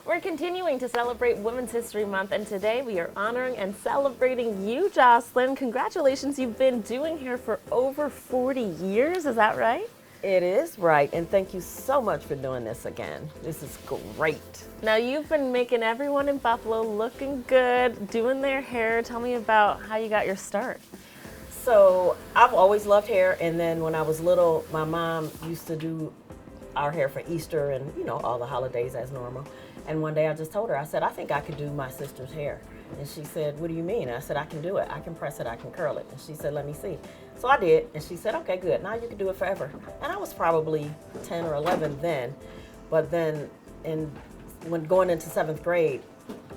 We're continuing to celebrate Women's History Month, and today we are honoring and celebrating you, Jocelyn. Congratulations, you've been doing hair for over 40 years, is that right? It is right, and thank you so much for doing this again. This is great. Now, you've been making everyone in Buffalo looking good, doing their hair. Tell me about how you got your start. So, I've always loved hair, and then when I was little, my mom used to do our hair for Easter and, all the holidays as normal. And one day I just told her, I said, I think I could do my sister's hair. And she said, what do you mean? I said, I can do it. I can press it, I can curl it. And she said, let me see. So I did, and she said, okay, good. Now you can do it forever. And I was probably 10 or 11 then. But then when going into 7th grade,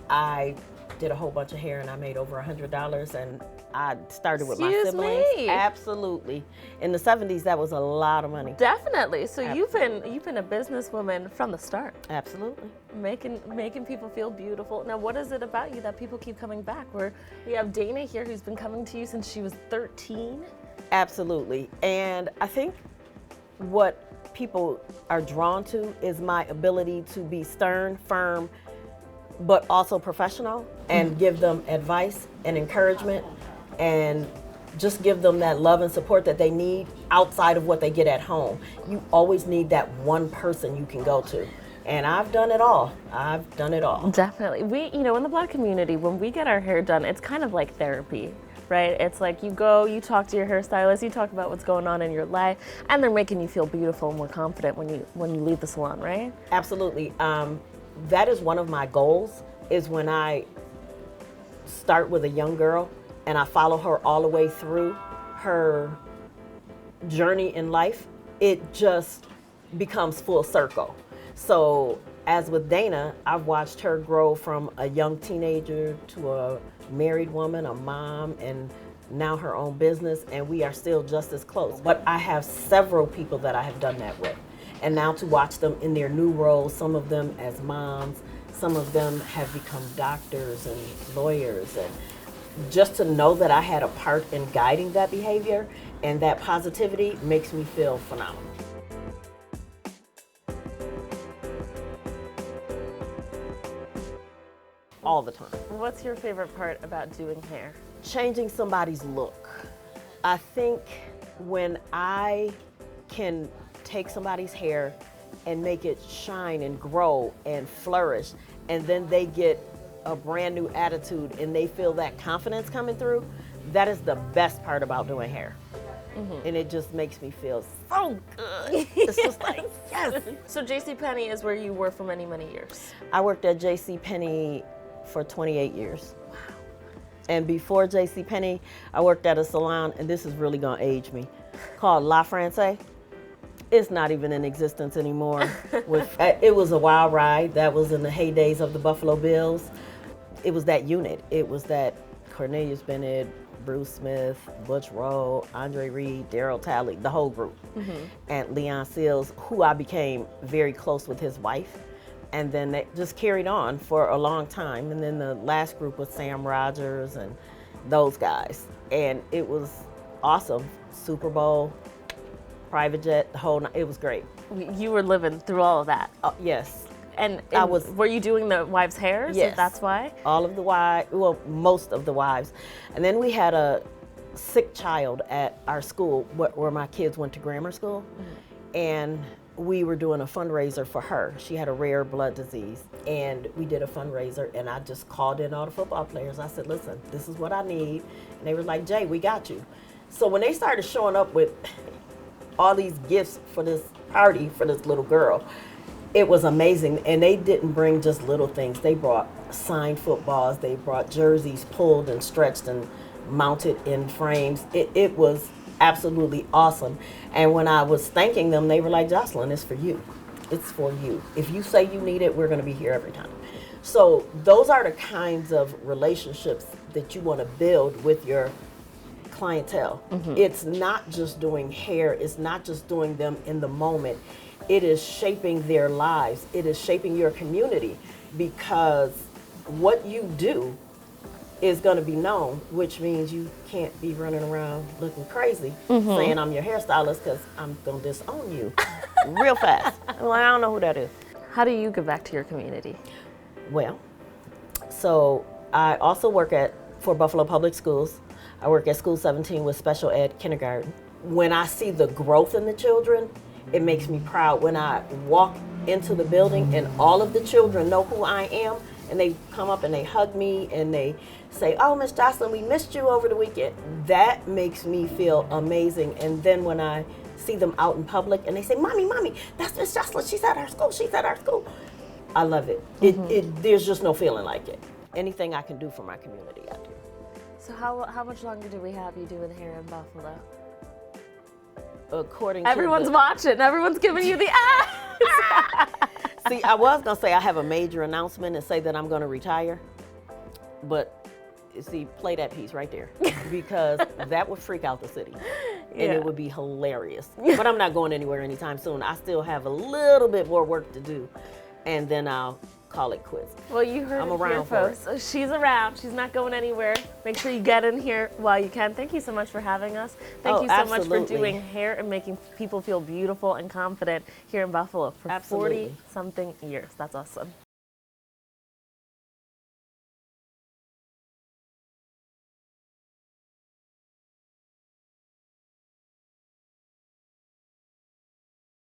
I did a whole bunch of hair, and I made over $100, and I started with my siblings. Me. Absolutely. In the 70s, that was a lot of money. Definitely. So you've been a businesswoman from the start. Absolutely. Making people feel beautiful. Now, what is it about you that people keep coming back? We have Dana here who's been coming to you since she was 13. Absolutely. And I think what people are drawn to is my ability to be stern, firm, but also professional, and give them advice and encouragement, and just give them that love and support that they need outside of what they get at home. You always need that one person you can go to. And I've done it all. Definitely. We, in the Black community, when we get our hair done, it's kind of like therapy, right? It's like you go, you talk to your hairstylist, you talk about what's going on in your life, and they're making you feel beautiful and more confident when you leave the salon, right? Absolutely. That is one of my goals, is when I start with a young girl and I follow her all the way through her journey in life, it just becomes full circle. So as with Dana, I've watched her grow from a young teenager to a married woman, a mom, and now her own business, and we are still just as close. But I have several people that I have done that with. And now to watch them in their new roles, some of them as moms, some of them have become doctors and lawyers, and just to know that I had a part in guiding that behavior and that positivity makes me feel phenomenal. All the time. What's your favorite part about doing hair? Changing somebody's look. I think when I can take somebody's hair and make it shine and grow and flourish, and then they get a brand new attitude and they feel that confidence coming through, that is the best part about doing hair. Mm-hmm. And it just makes me feel so good. It's just like, yes. So JCPenney is where you were for many, many years. I worked at JCPenney for 28 years. Wow. And before JCPenney, I worked at a salon, and this is really gonna age me, called La France. It's not even in existence anymore. It was a wild ride. That was in the heydays of the Buffalo Bills. It was that unit. It was that Cornelius Bennett, Bruce Smith, Butch Rowe, Andre Reed, Daryl Talley, the whole group. Mm-hmm. And Leon Seals, who I became very close with his wife. And then they just carried on for a long time. And then the last group was Sam Rogers and those guys. And it was awesome. Super Bowl, private jet, it was great. You were living through all of that. Yes. And were you doing the wives' hair? Yes. So that's why? All of the wives, well, most of the wives. And then we had a sick child at our school where my kids went to grammar school. Mm-hmm. And we were doing a fundraiser for her. She had a rare blood disease. And we did a fundraiser, and I just called in all the football players. I said, listen, this is what I need. And they were like, Jay, we got you. So when they started showing up with all these gifts for this party for this little girl, it was amazing. And they didn't bring just little things. They brought signed footballs. They brought jerseys pulled and stretched and mounted in frames. It was absolutely awesome. And when I was thanking them, they were like, Jocelyn, it's for you. It's for you. If you say you need it, we're going to be here every time. So those are the kinds of relationships that you want to build with your clientele. Mm-hmm. It's not just doing hair. It's not just doing them in the moment. It is shaping their lives. It is shaping your community, because what you do is going to be known, which means you can't be running around looking crazy, saying I'm your hairstylist, because I'm going to disown you real fast. I'm like, I don't know who that is. How do you give back to your community? Well, so I also work for Buffalo Public Schools. I work at School 17 with special ed kindergarten. When I see the growth in the children, it makes me proud. When I walk into the building and all of the children know who I am, and they come up and they hug me and they say, "Oh, Miss Jocelyn, we missed you over the weekend." That makes me feel amazing. And then when I see them out in public and they say, "Mommy, Mommy, that's Miss Jocelyn. She's at our school. She's at our school." I love it. There's just no feeling like it. Anything I can do for my community, I do. So how much longer do we have you doing hair in Buffalo? According Everyone's watching. Everyone's giving you the eyes. See, I was gonna say I have a major announcement and say that I'm gonna retire, but see, play that piece right there because that would freak out the city, and it would be hilarious. But I'm not going anywhere anytime soon. I still have a little bit more work to do, and then I'll call it quits. Well, you heard I'm it here, around for folks. So she's around. She's not going anywhere. Make sure you get in here while you can. Thank you so much for having us. Thank you so much for doing hair and making people feel beautiful and confident here in Buffalo for 40-something years. That's awesome.